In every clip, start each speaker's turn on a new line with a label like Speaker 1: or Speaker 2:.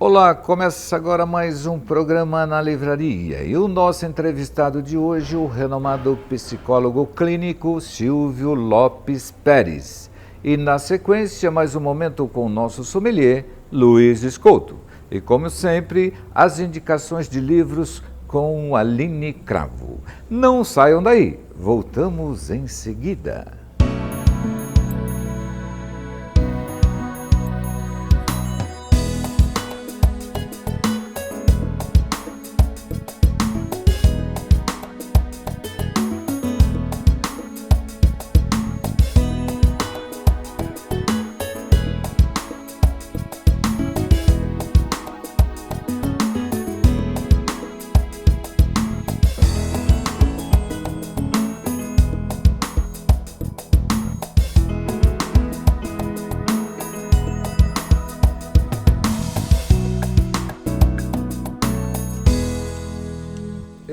Speaker 1: Olá, começa agora mais um programa na livraria e o nosso entrevistado de hoje, o renomado psicólogo clínico Silvio Lopes Peres. E na sequência, mais um momento com o nosso sommelier, Luiz Escolto. E como sempre, as indicações de livros com Aline Cravo. Não saiam daí, voltamos em seguida.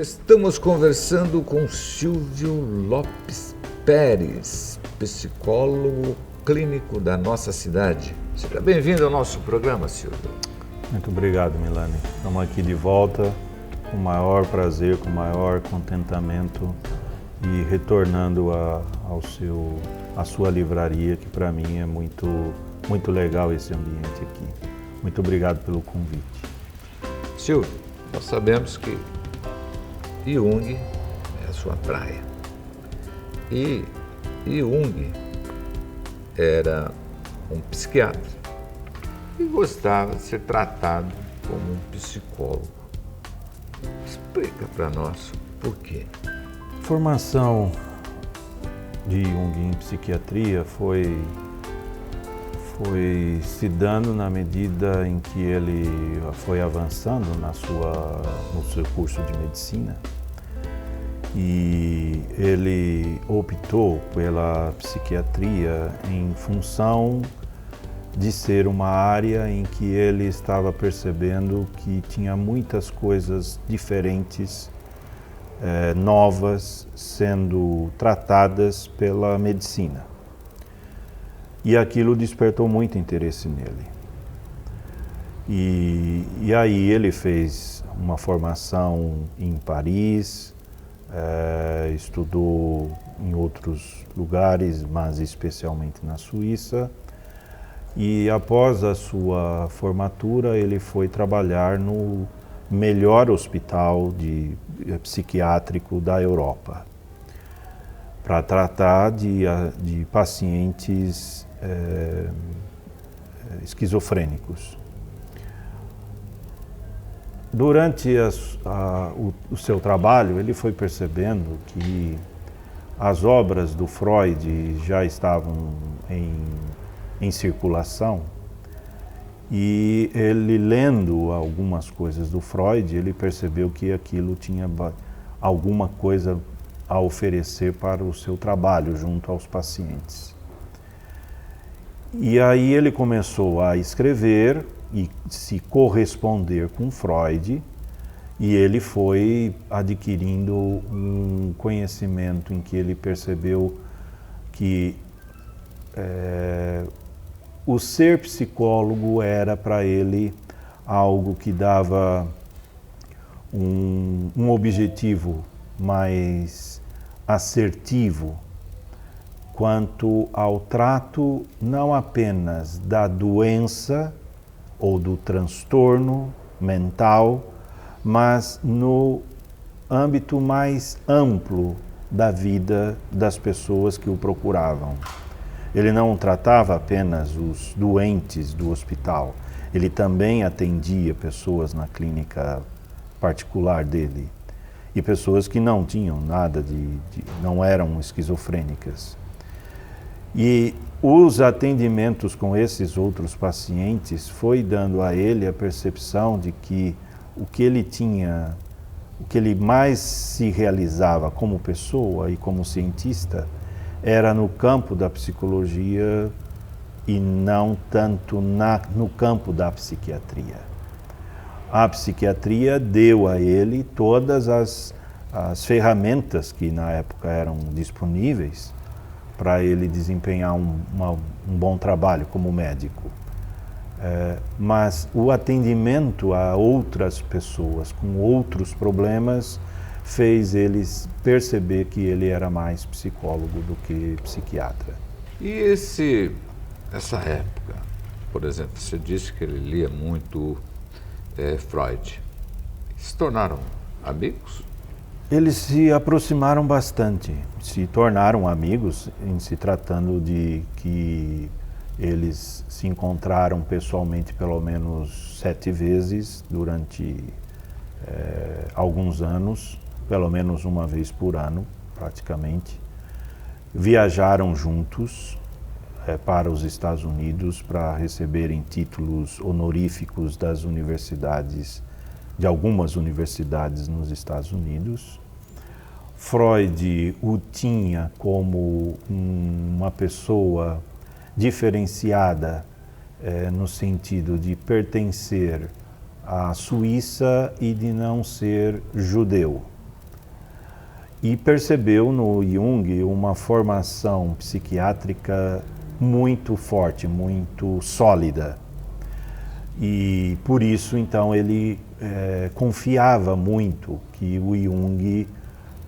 Speaker 1: Estamos conversando com Silvio Lopes Peres, psicólogo clínico da nossa cidade. Seja bem-vindo ao nosso programa, Silvio.
Speaker 2: Muito obrigado, Milani. Estamos aqui de volta com o maior prazer, com o maior contentamento e retornando à sua livraria, que para mim é muito legal esse ambiente aqui. Muito obrigado pelo convite.
Speaker 1: Silvio, nós sabemos que Jung é a sua praia. E Jung era um psiquiatra e gostava de ser tratado como um psicólogo. Explica para nós por quê.
Speaker 2: A formação de Jung em psiquiatria foi se dando na medida em que ele foi avançando no seu curso de medicina. E ele optou pela psiquiatria em função de ser uma área em que ele estava percebendo que tinha muitas coisas diferentes, novas, sendo tratadas pela medicina. E aquilo despertou muito interesse nele. E aí ele fez uma formação em Paris, estudou em outros lugares, mas especialmente na Suíça. E após a sua formatura, ele foi trabalhar no melhor hospital psiquiátrico da Europa, para tratar de pacientes esquizofrênicos. Durante o seu trabalho, ele foi percebendo que as obras do Freud já estavam em circulação, e ele, lendo algumas coisas do Freud, ele percebeu que aquilo tinha alguma coisa a oferecer para o seu trabalho junto aos pacientes. E aí ele começou a escrever e se corresponder com Freud, e ele foi adquirindo um conhecimento em que ele percebeu que o ser psicólogo era para ele algo que dava um objetivo mais assertivo quanto ao trato não apenas da doença ou do transtorno mental, mas no âmbito mais amplo da vida das pessoas que o procuravam. Ele não tratava apenas os doentes do hospital, ele também atendia pessoas na clínica particular dele, e pessoas que não tinham nada não eram esquizofrênicas. E os atendimentos com esses outros pacientes foi dando a ele a percepção de que o que ele mais se realizava como pessoa e como cientista era no campo da psicologia e não tanto no campo da psiquiatria. A psiquiatria deu a ele todas as ferramentas que na época eram disponíveis para ele desempenhar um bom trabalho como médico. Mas o atendimento a outras pessoas com outros problemas fez eles perceber que ele era mais psicólogo do que psiquiatra.
Speaker 1: E essa época, por exemplo, você disse que ele lia muito Freud. Se tornaram amigos?
Speaker 2: Eles se aproximaram bastante, se tornaram amigos em se tratando de que eles se encontraram pessoalmente pelo menos 7 vezes durante alguns anos, pelo menos uma vez por ano, praticamente. Viajaram juntos para os Estados Unidos para receberem títulos honoríficos das universidades, de algumas universidades nos Estados Unidos. Freud o tinha como uma pessoa diferenciada no sentido de pertencer à Suíça e de não ser judeu. E percebeu no Jung uma formação psiquiátrica muito forte, muito sólida. E por isso, então, ele confiava muito que o Jung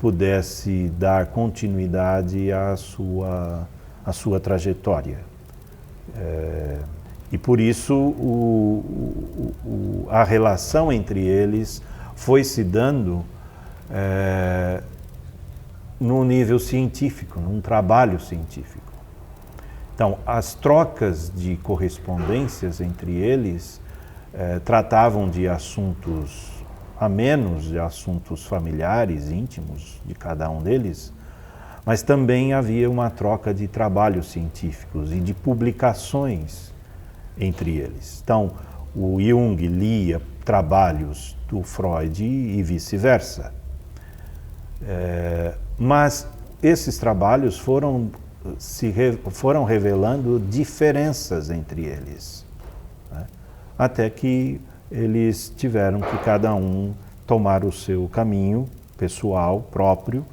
Speaker 2: pudesse dar continuidade à sua trajetória. E por isso a relação entre eles foi se dando no nível científico, num trabalho científico. Então, as trocas de correspondências entre eles tratavam de assuntos amenos, de assuntos familiares, íntimos de cada um deles, mas também havia uma troca de trabalhos científicos e de publicações entre eles. Então, o Jung lia trabalhos do Freud e vice-versa. Mas esses trabalhos foram revelando diferenças entre eles, né? Até que eles tiveram que cada um tomar o seu caminho pessoal, próprio,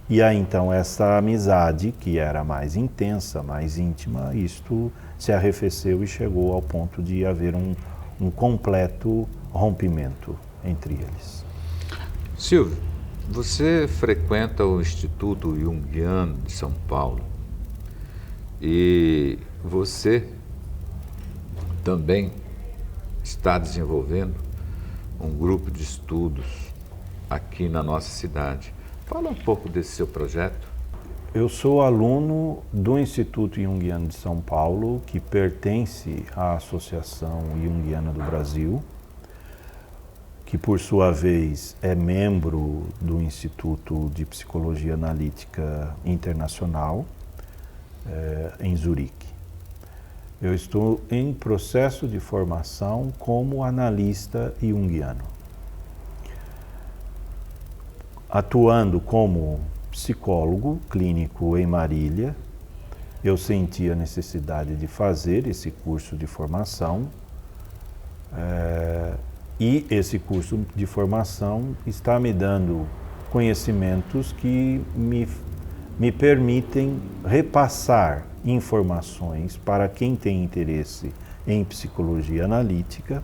Speaker 2: e aí então essa amizade, que era mais intensa, mais íntima, isto se arrefeceu e chegou ao ponto de haver um completo rompimento entre eles.
Speaker 1: Silvio, você frequenta o Instituto Jungiano de São Paulo e você também está desenvolvendo um grupo de estudos aqui na nossa cidade. Fala um pouco desse seu projeto.
Speaker 2: Eu sou aluno do Instituto Jungiano de São Paulo, que pertence à Associação Jungiana do Brasil, que por sua vez é membro do Instituto de Psicologia Analítica Internacional, em Zurique. Eu estou em processo de formação como analista junguiano. Atuando como psicólogo clínico em Marília, eu senti a necessidade de fazer esse curso de formação, e esse curso de formação está me dando conhecimentos que me permitem repassar informações para quem tem interesse em psicologia analítica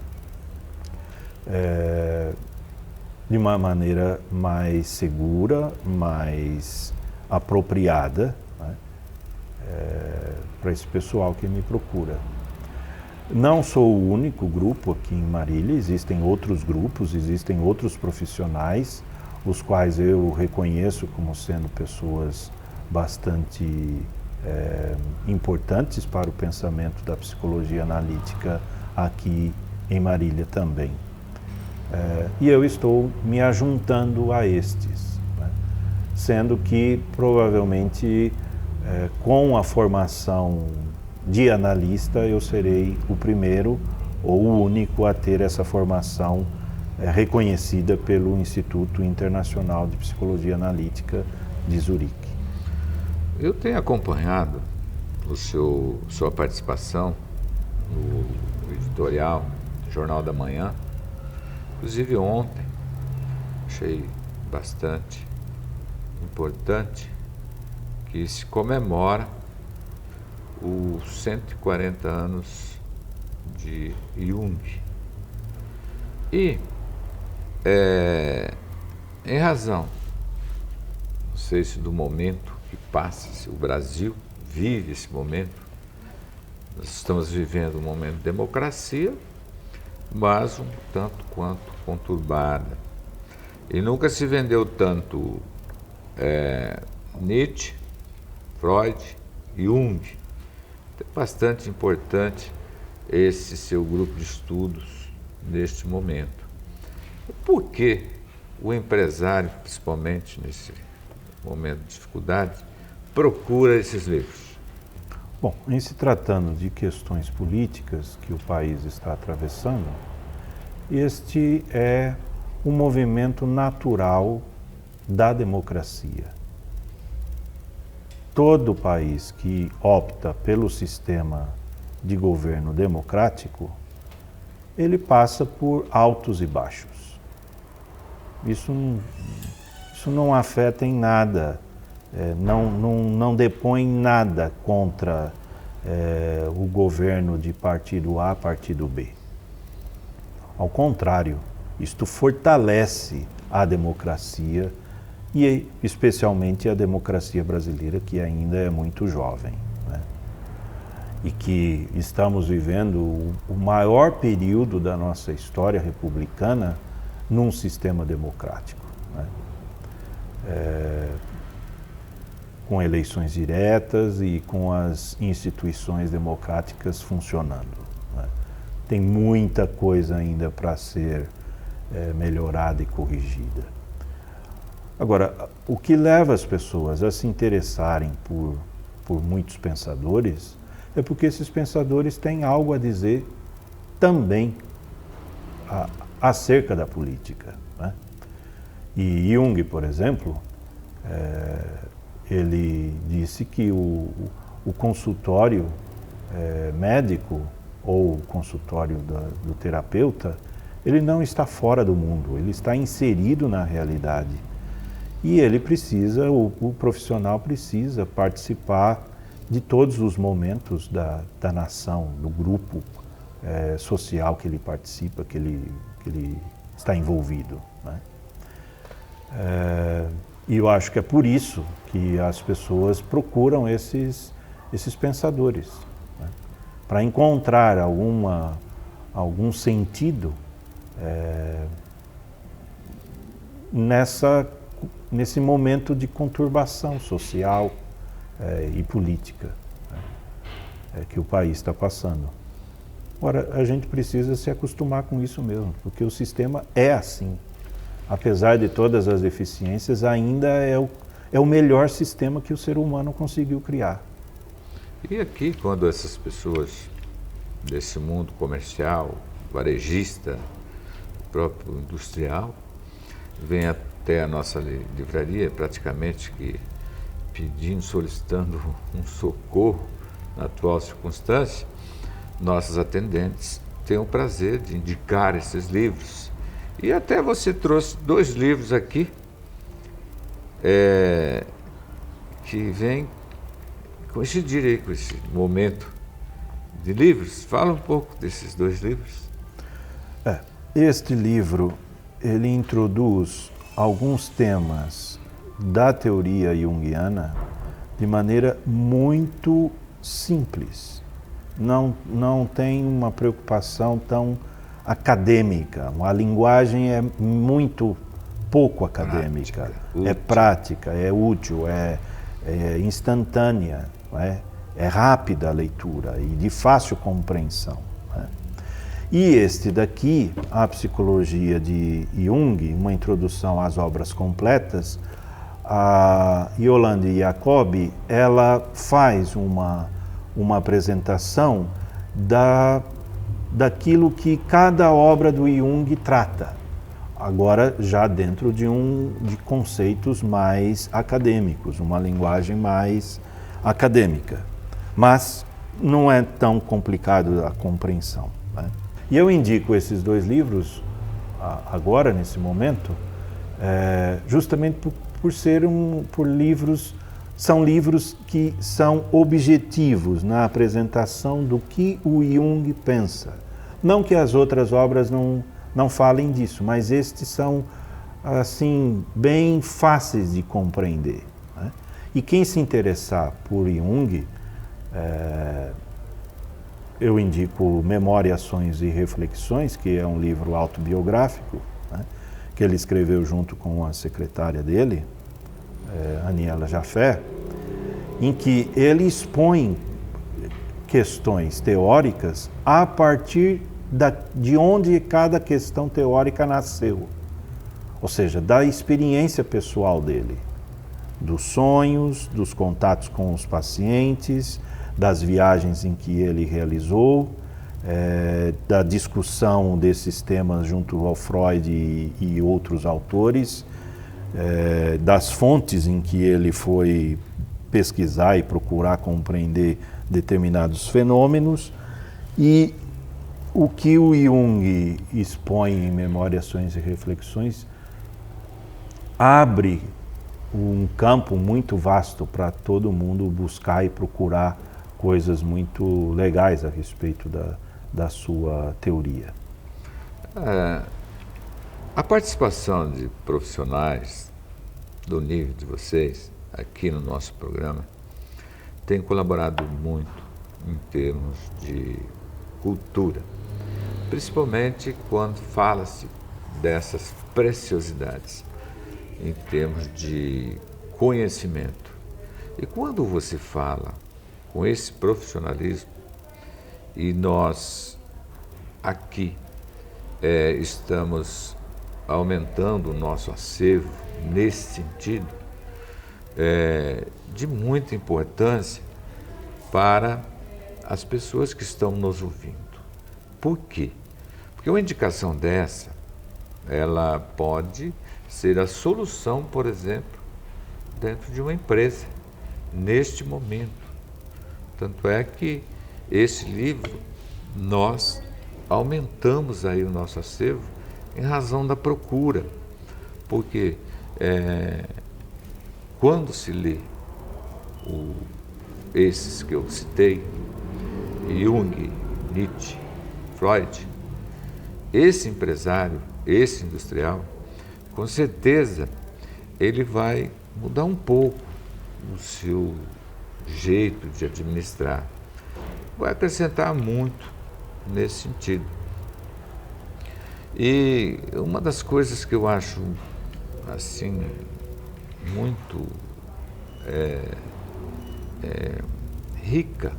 Speaker 2: de uma maneira mais segura, mais apropriada, né, para esse pessoal que me procura. Não sou o único grupo aqui em Marília, existem outros grupos, existem outros profissionais, os quais eu reconheço como sendo pessoas bastante importantes para o pensamento da psicologia analítica aqui em Marília também. E eu estou me ajuntando a estes, né? Sendo que provavelmente com a formação de analista eu serei o primeiro ou o único a ter essa formação reconhecida pelo Instituto Internacional de Psicologia Analítica de Zurique.
Speaker 1: Eu tenho acompanhado sua participação no editorial do Jornal da Manhã, inclusive ontem. Achei bastante importante que se comemora os 140 anos de Jung. E, em razão, não sei se do momento que passa, se o Brasil vive esse momento, nós estamos vivendo um momento de democracia, mas um tanto quanto conturbada. E nunca se vendeu tanto Nietzsche, Freud e Jung. É bastante importante esse seu grupo de estudos neste momento. Por que o empresário, principalmente nesse momento de dificuldade, procura esses livros?
Speaker 2: Bom, em se tratando de questões políticas que o país está atravessando, este é um movimento natural da democracia. Todo país que opta pelo sistema de governo democrático, ele passa por altos e baixos. Isso não afeta em nada, não depõe nada contra o governo de partido A, partido B. Ao contrário, isto fortalece a democracia e especialmente a democracia brasileira, que ainda é muito jovem, né? E que estamos vivendo o maior período da nossa história republicana num sistema democrático, né? Com eleições diretas e com as instituições democráticas funcionando, né? Tem muita coisa ainda para ser melhorada e corrigida. Agora, o que leva as pessoas a se interessarem por muitos pensadores é porque esses pensadores têm algo a dizer também acerca da política, né? E Jung, por exemplo, ele disse que o consultório médico ou o consultório do terapeuta, ele não está fora do mundo, ele está inserido na realidade. E ele precisa, o profissional precisa participar de todos os momentos da nação, do grupo social que ele participa, que ele está envolvido, né? E eu acho que é por isso que as pessoas procuram esses pensadores, né? Para encontrar algum sentido nesse momento de conturbação social e política, né, que o país está passando. Ora, a gente precisa se acostumar com isso mesmo, porque o sistema é assim. Apesar de todas as deficiências, ainda é o melhor sistema que o ser humano conseguiu criar.
Speaker 1: E aqui, quando essas pessoas desse mundo comercial, varejista, próprio industrial, vêm até a nossa livraria, praticamente que pedindo, solicitando um socorro na atual circunstância, nossos atendentes têm o prazer de indicar esses livros. E até você trouxe 2 livros aqui, que vêm coincidir aí com esse momento de livros. Fala um pouco desses 2 livros.
Speaker 2: Este livro, ele introduz alguns temas da teoria junguiana de maneira muito simples. Não tem uma preocupação tão acadêmica. A linguagem é muito pouco acadêmica. Prática, é útil, é instantânea, é rápida a leitura e de fácil compreensão, né? E este daqui, A Psicologia de Jung, uma introdução às obras completas, a Yolande Jacobi, ela faz uma apresentação daquilo que cada obra do Jung trata, agora já dentro de conceitos mais acadêmicos, uma linguagem mais acadêmica, mas não é tão complicado a compreensão, né? E eu indico esses 2 livros agora, nesse momento, justamente por livros são livros que são objetivos na apresentação do que o Jung pensa. Não que as outras obras não falem disso, mas estes são, assim, bem fáceis de compreender, né? E quem se interessar por Jung, eu indico Memórias, Sonhos e Reflexões, que é um livro autobiográfico, né, que ele escreveu junto com a secretária dele, Aniela Jafé, em que ele expõe questões teóricas a partir de onde cada questão teórica nasceu. Ou seja, da experiência pessoal dele, dos sonhos, dos contatos com os pacientes, das viagens em que ele realizou, da discussão desses temas junto ao Freud e outros autores, das fontes em que ele foi pesquisar e procurar compreender determinados fenômenos, e o que o Jung expõe em Memórias, Sonhos e Reflexões abre um campo muito vasto para todo mundo buscar e procurar coisas muito legais a respeito da sua teoria.
Speaker 1: A participação de profissionais do nível de vocês aqui no nosso programa tem colaborado muito em termos de cultura, principalmente quando fala-se dessas preciosidades em termos de conhecimento. E quando você fala com esse profissionalismo, e nós aqui estamos aumentando o nosso acervo nesse sentido, de muita importância para as pessoas que estão nos ouvindo. Por quê? Porque uma indicação dessa, ela pode ser a solução, por exemplo, dentro de uma empresa, neste momento. Tanto é que esse livro, nós aumentamos aí o nosso acervo em razão da procura, porque quando se lê esses que eu citei, Jung, Nietzsche, Freud, esse empresário, esse industrial, com certeza ele vai mudar um pouco o seu jeito de administrar. Vai acrescentar muito nesse sentido. E uma das coisas que eu acho assim muito rica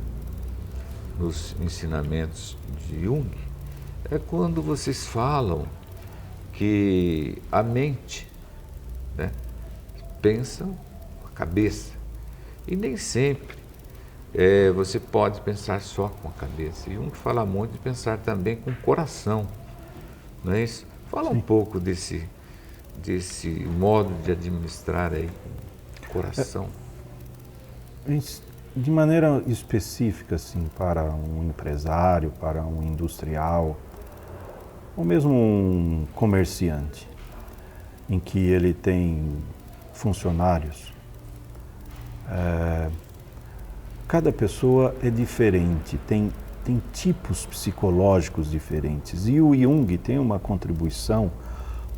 Speaker 1: nos ensinamentos de Jung é quando vocês falam que a mente, né, pensa com a cabeça, e nem sempre você pode pensar só com a cabeça. E Jung fala muito de pensar também com o coração, não é isso? Fala um pouco desse modo de administrar aí com o coração.
Speaker 2: De maneira específica, assim, para um empresário, para um industrial, ou mesmo um comerciante, em que ele tem funcionários, cada pessoa é diferente, tem tipos psicológicos diferentes. E o Jung tem uma contribuição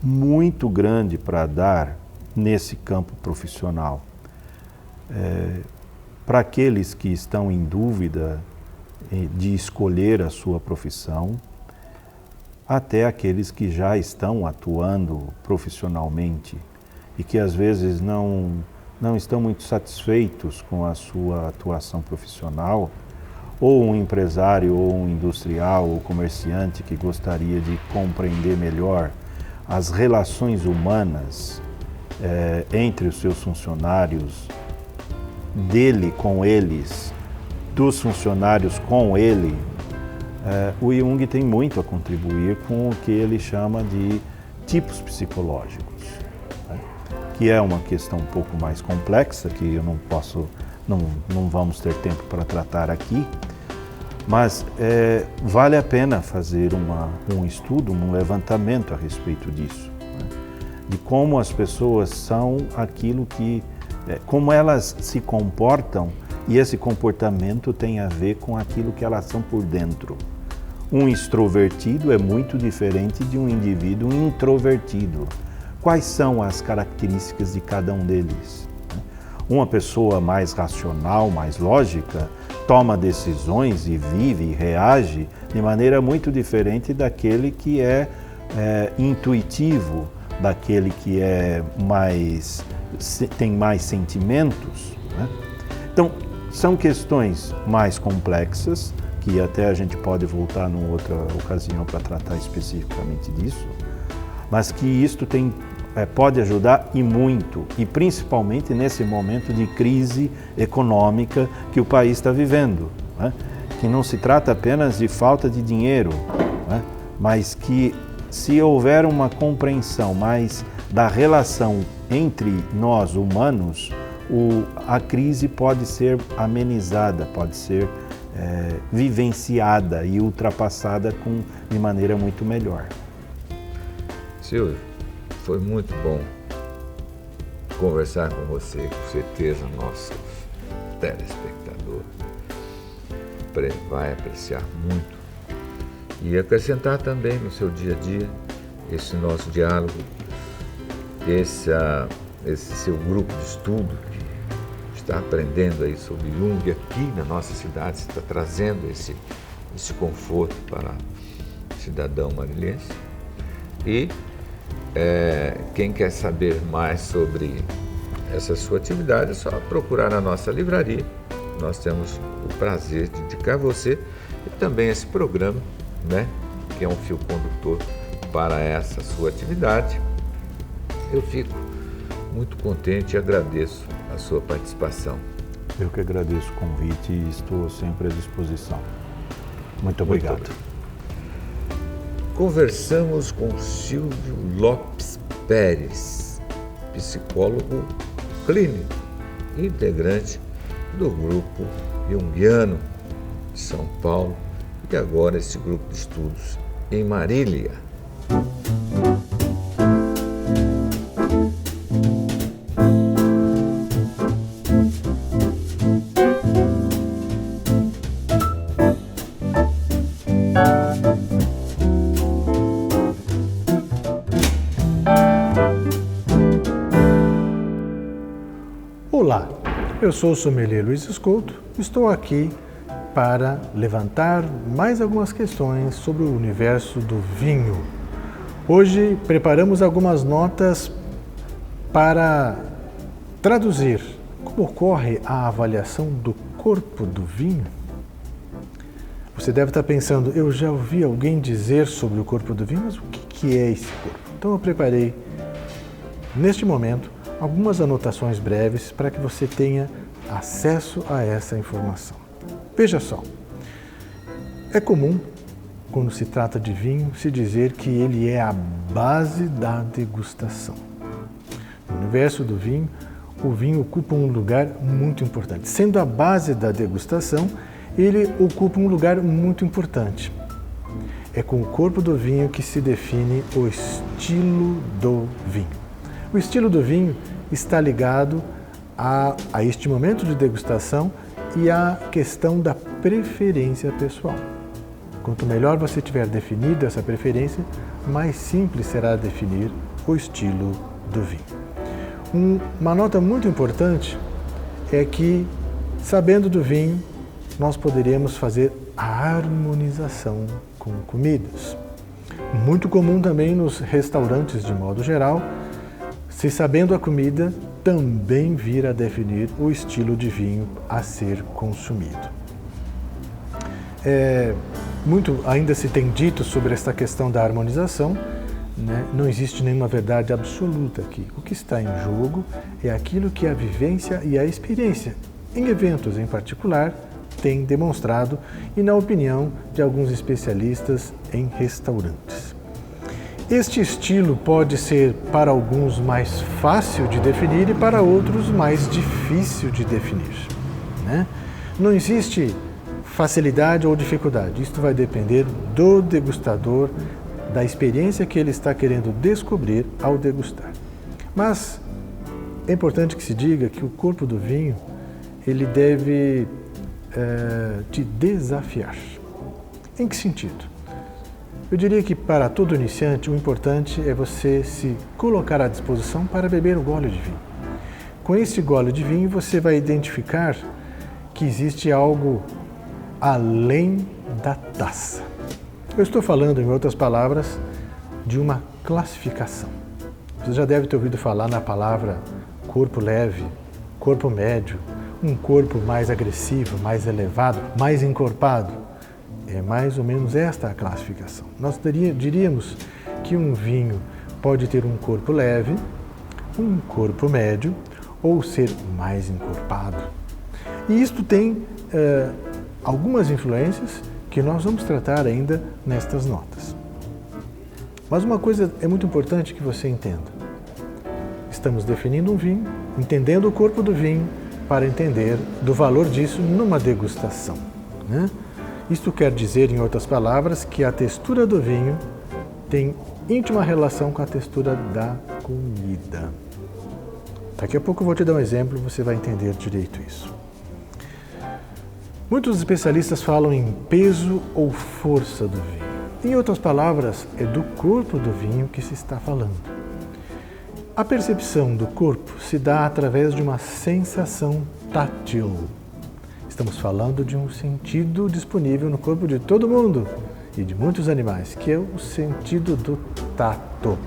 Speaker 2: muito grande para dar nesse campo profissional. Para aqueles que estão em dúvida de escolher a sua profissão, até aqueles que já estão atuando profissionalmente e que às vezes não estão muito satisfeitos com a sua atuação profissional, ou um empresário, ou um industrial, ou comerciante que gostaria de compreender melhor as relações humanas entre os seus funcionários, dele com eles, dos funcionários com ele, o Jung tem muito a contribuir com o que ele chama de tipos psicológicos, né? Que é uma questão um pouco mais complexa, que eu não vamos ter tempo para tratar aqui, mas vale a pena fazer um estudo, um levantamento a respeito disso, né? De como as pessoas são aquilo que como elas se comportam, e esse comportamento tem a ver com aquilo que elas são por dentro. Um extrovertido é muito diferente de um indivíduo introvertido. Quais são as características de cada um deles? Uma pessoa mais racional, mais lógica, toma decisões e vive e reage de maneira muito diferente daquele que é intuitivo, daquele que tem mais sentimentos, né? Então, são questões mais complexas, que até a gente pode voltar numa outra ocasião para tratar especificamente disso, mas que isto pode ajudar e muito, e principalmente nesse momento de crise econômica que o país está vivendo, né? Que não se trata apenas de falta de dinheiro, né? Mas que se houver uma compreensão mais da relação entre nós humanos, a crise pode ser amenizada, pode ser vivenciada e ultrapassada de maneira muito melhor.
Speaker 1: Silvio, foi muito bom conversar com você, com certeza nosso telespectador vai apreciar muito e acrescentar também no seu dia a dia esse nosso diálogo, esse seu grupo de estudo que está aprendendo aí sobre Jung aqui na nossa cidade, está trazendo esse conforto para o cidadão marilhense. E quem quer saber mais sobre essa sua atividade é só procurar na nossa livraria. Nós temos o prazer de indicar você e também esse programa, né, que é um fio condutor para essa sua atividade. Eu fico muito contente e agradeço a sua participação.
Speaker 2: Eu que agradeço o convite e estou sempre à disposição. Muito obrigado.
Speaker 1: Conversamos com Silvio Lopes Pérez, psicólogo clínico e integrante do grupo Jungiano de São Paulo e agora esse grupo de estudos em Marília.
Speaker 3: Olá, eu sou o sommelier Luiz Escolto, estou aqui para levantar mais algumas questões sobre o universo do vinho. Hoje preparamos algumas notas para traduzir como ocorre a avaliação do corpo do vinho. Você deve estar pensando, eu já ouvi alguém dizer sobre o corpo do vinho, mas o que é esse corpo? Então eu preparei, neste momento, algumas anotações breves para que você tenha acesso a essa informação. Veja só, é comum, quando se trata de vinho, se dizer que ele é a base da degustação. No universo do vinho, o vinho ocupa um lugar muito importante. Sendo a base da degustação, ele ocupa um lugar muito importante. É com o corpo do vinho que se define o estilo do vinho. O estilo do vinho está ligado a este momento de degustação e à questão da preferência pessoal. Quanto melhor você tiver definido essa preferência, mais simples será definir o estilo do vinho. Uma nota muito importante é que, sabendo do vinho, nós poderemos fazer a harmonização com comidas. Muito comum também nos restaurantes, de modo geral, se sabendo a comida, também vir a definir o estilo de vinho a ser consumido. Muito ainda se tem dito sobre esta questão da harmonização, né? Não existe nenhuma verdade absoluta aqui. O que está em jogo é aquilo que a vivência e a experiência, em eventos em particular, têm demonstrado e na opinião de alguns especialistas em restaurantes. Este estilo pode ser para alguns mais fácil de definir e para outros mais difícil de definir, né? Não existe facilidade ou dificuldade, isto vai depender do degustador, da experiência que ele está querendo descobrir ao degustar. Mas é importante que se diga que o corpo do vinho, ele deve te desafiar. Em que sentido? Eu diria que para todo iniciante, o importante é você se colocar à disposição para beber um gole de vinho. Com esse gole de vinho, você vai identificar que existe algo além da taça. Eu estou falando, em outras palavras, de uma classificação. Você já deve ter ouvido falar na palavra corpo leve, corpo médio, um corpo mais agressivo, mais elevado, mais encorpado. É mais ou menos esta a classificação. Nós diríamos que um vinho pode ter um corpo leve, um corpo médio ou ser mais encorpado. E isto tem algumas influências que nós vamos tratar ainda nestas notas. Mas uma coisa é muito importante que você entenda. Estamos definindo um vinho, entendendo o corpo do vinho, para entender do valor disso numa degustação, né? Isto quer dizer, em outras palavras, que a textura do vinho tem íntima relação com a textura da comida. Daqui a pouco eu vou te dar um exemplo e você vai entender direito isso. Muitos especialistas falam em peso ou força do vinho. Em outras palavras, é do corpo do vinho que se está falando. A percepção do corpo se dá através de uma sensação tátil. Estamos falando de um sentido disponível no corpo de todo mundo e de muitos animais, que é o sentido do tato.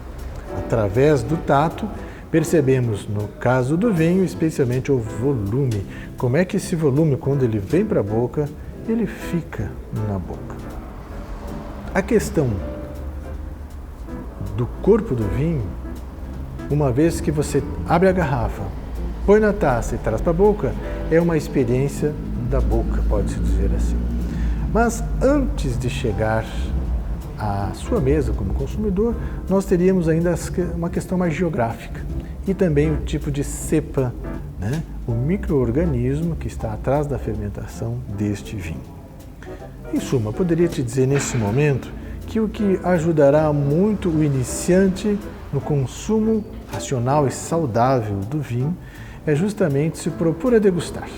Speaker 3: Através do tato, percebemos, no caso do vinho, especialmente o volume. Como é que esse volume, quando ele vem para a boca, ele fica na boca. A questão do corpo do vinho, uma vez que você abre a garrafa, põe na taça e traz para a boca, é uma experiência da boca, pode-se dizer assim. Mas antes de chegar à sua mesa como consumidor, nós teríamos ainda uma questão mais geográfica e também o tipo de cepa, né? O micro-organismo que está atrás da fermentação deste vinho. Em suma, poderia te dizer nesse momento que o que ajudará muito o iniciante no consumo racional e saudável do vinho é justamente se propor a degustar.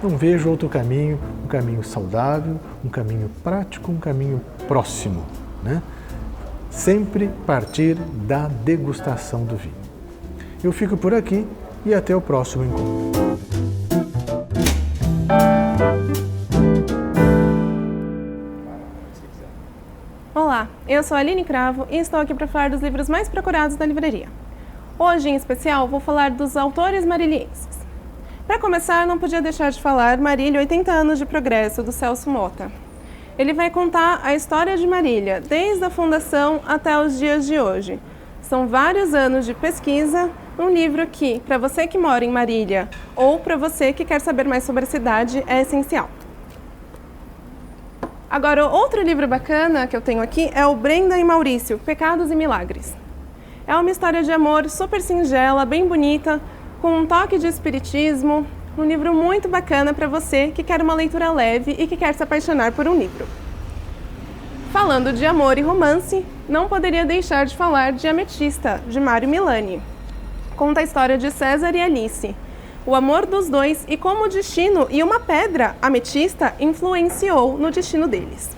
Speaker 3: Não vejo outro caminho, um caminho saudável, um caminho prático, um caminho próximo, né? Sempre partir da degustação do vinho. Eu fico por aqui e até o próximo encontro.
Speaker 4: Olá, eu sou a Aline Cravo e estou aqui para falar dos livros mais procurados da livraria. Hoje, em especial, vou falar dos autores marilienses. Para começar, não podia deixar de falar Marília, 80 anos de progresso, do Celso Motta. Ele vai contar a história de Marília, desde a fundação até os dias de hoje. São vários anos de pesquisa, um livro que, para você que mora em Marília ou para você que quer saber mais sobre a cidade, é essencial. Agora, outro livro bacana que eu tenho aqui é o Brenda e Maurício, Pecados e Milagres. É uma história de amor super singela, bem bonita, com um toque de espiritismo, um livro muito bacana para você que quer uma leitura leve e que quer se apaixonar por um livro. Falando de amor e romance, não poderia deixar de falar de Ametista, de Mário Milani. Conta a história de César e Alice, o amor dos dois e como o destino e uma pedra, ametista, influenciou no destino deles.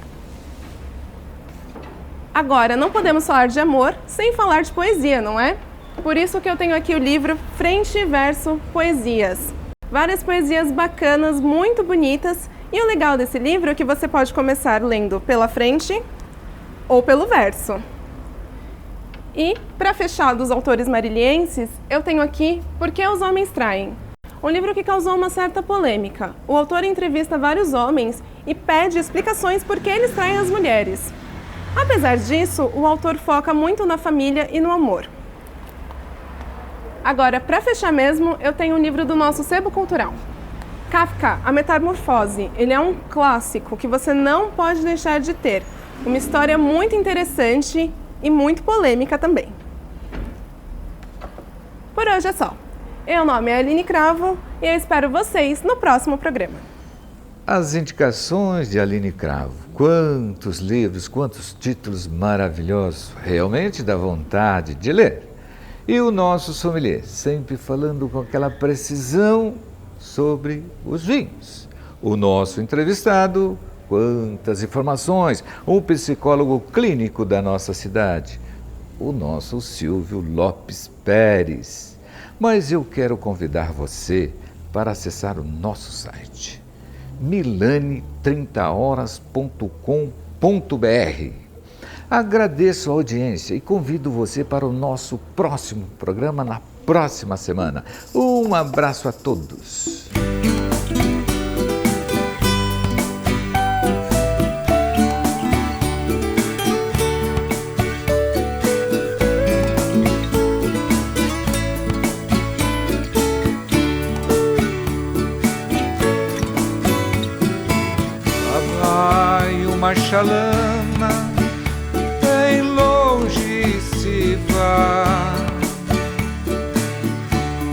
Speaker 4: Agora, não podemos falar de amor sem falar de poesia, não é? Por isso que eu tenho aqui o livro Frente e Verso Poesias. Várias poesias bacanas, muito bonitas, e o legal desse livro é que você pode começar lendo pela frente ou pelo verso. E, para fechar dos autores marilienses, eu tenho aqui Por que os Homens Traem? Um livro que causou uma certa polêmica. O autor entrevista vários homens e pede explicações por que eles traem as mulheres. Apesar disso, o autor foca muito na família e no amor. Agora, para fechar mesmo, eu tenho um livro do nosso sebo cultural. Kafka, A Metamorfose. Ele é um clássico que você não pode deixar de ter. Uma história muito interessante e muito polêmica também. Por hoje é só. Meu nome é Aline Cravo e eu espero vocês no próximo programa.
Speaker 1: As indicações de Aline Cravo. Quantos livros, quantos títulos maravilhosos. Realmente dá vontade de ler. E o nosso sommelier, sempre falando com aquela precisão sobre os vinhos. O nosso entrevistado, quantas informações, um psicólogo clínico da nossa cidade, o nosso Silvio Lopes Pérez. Mas eu quero convidar você para acessar o nosso site, milane30horas.com.br. Agradeço a audiência e convido você para o nosso próximo programa na próxima semana. Um abraço a todos. Lá vai uma chalana, bem longe se vai,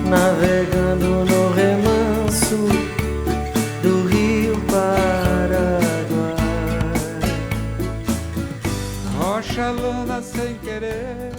Speaker 5: navegando no remanso do rio Paraguai.
Speaker 1: ó chalana sem querer.